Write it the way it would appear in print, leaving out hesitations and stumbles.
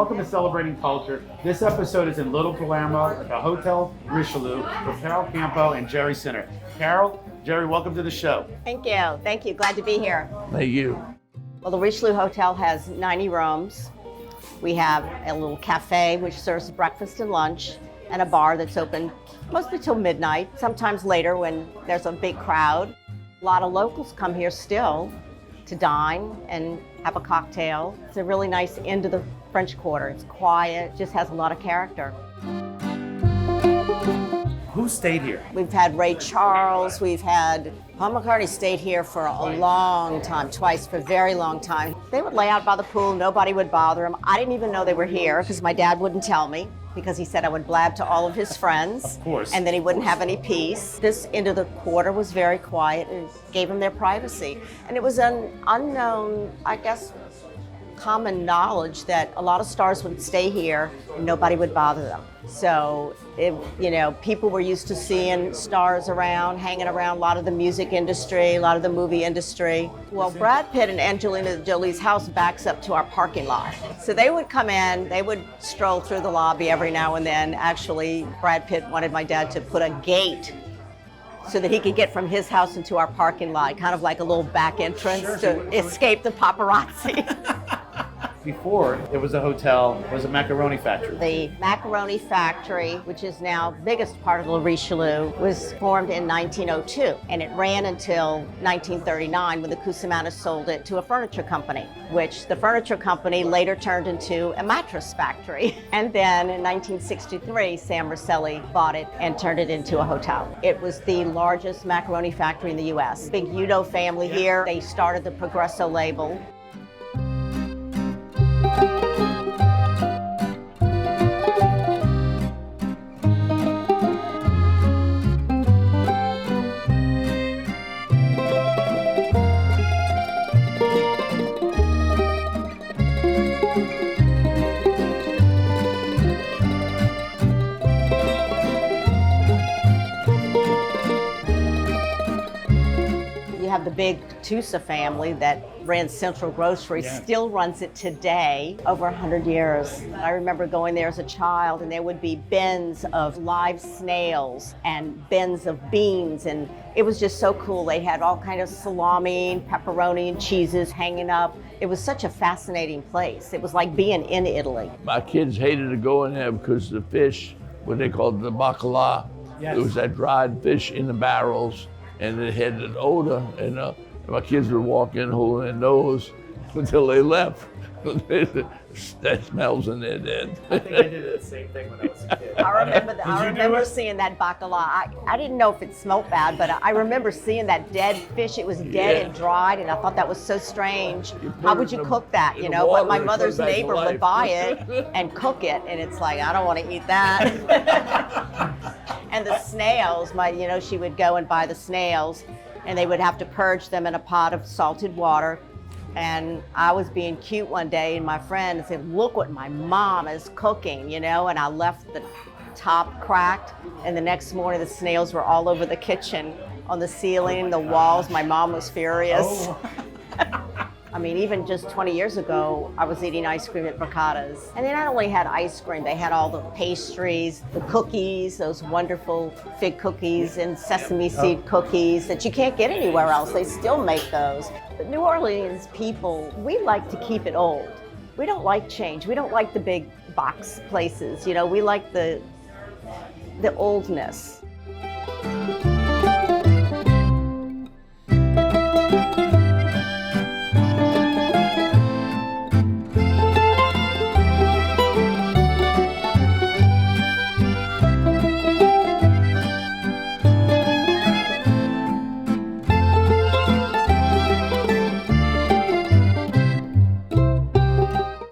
welcome to Celebrating Culture. This episode is in Little Palermo at the Hotel Richelieu with Carol Campo and Gerald Senner. Carol, Jerry, welcome to the show. Thank you. Thank you. Glad to be here. Thank you. Well, the Richelieu Hotel has 90 rooms. We have a little cafe which serves breakfast and lunch, and a bar that's open mostly till midnight, sometimes later when there's a big crowd. A lot of locals come here still to dine and have a cocktail. It's a really nice end of the French Quarter. It's quiet, just has a lot of character. Who stayed here? We've had Ray Charles, we've had Paul Macaroni stayed here for a long time, twice for a very long time. They would lay out by the pool, nobody would bother them. I didn't even know they were here because my dad wouldn't tell me because he said I would blab to all of his friends. Of course. And then he wouldn't have any peace. This end of the quarter was very quiet and gave them their privacy. And it was an unknown, I guess, common knowledge that a lot of stars would stay here and nobody would bother them. So, people were used to seeing stars around, hanging around, a lot of the music industry, a lot of the movie industry. Well, Brad Pitt and Angelina Jolie's house backs up to our parking lot. So they would come in, they would stroll through the lobby every now and then. Actually, Brad Pitt wanted my dad to put a gate so that he could get from his house into our parking lot, kind of like a little back entrance to escape the paparazzi. Before, it was a hotel, it was a macaroni factory. The Macaroni factory, which is now the biggest part of Le Richelieu, was formed in 1902, and it ran until 1939 when the Cusimano sold it to a furniture company, which the furniture company later turned into a mattress factory. And then in 1963, Sam Rosselli bought it and turned it into a hotel. It was the largest macaroni factory in the U.S. Big Udo family here. They started the Progresso label. You have the big Tusa family that ran Central Grocery, still runs it today, over 100 years. I remember going there as a child and there would be bins of live snails and bins of beans, and it was just so cool. They had all kind of salami, pepperoni, and cheeses hanging up. It was such a fascinating place. It was like being in Italy. My kids hated to go in there because the fish, what they called the bacala, it was that dried fish in the barrels, and it had an odor, and my kids would walk in holding their nose until they left. That smells in there dead. I think I did the same thing when I was a kid. I remember seeing that bacala. I didn't know if it smelled bad, but I remember seeing that dead fish. It was dead and dried, and I thought that was so strange. How would you cook that, But my mother's neighbor would buy it and cook it, and it's like, I don't want to eat that. And the snails, she would go and buy the snails, and they would have to purge them in a pot of salted water. And I was being cute one day, and my friend said, "Look what my mom is cooking," and I left the top cracked, and the next morning the snails were all over the kitchen, on the ceiling, the walls. My mom was furious. Oh. Even just 20 years ago, I was eating ice cream at Mercato's. And they not only had ice cream, they had all the pastries, the cookies, those wonderful fig cookies and sesame seed cookies that you can't get anywhere else. They still make those. But New Orleans people, we like to keep it old. We don't like change. We don't like the big box places. We like the oldness.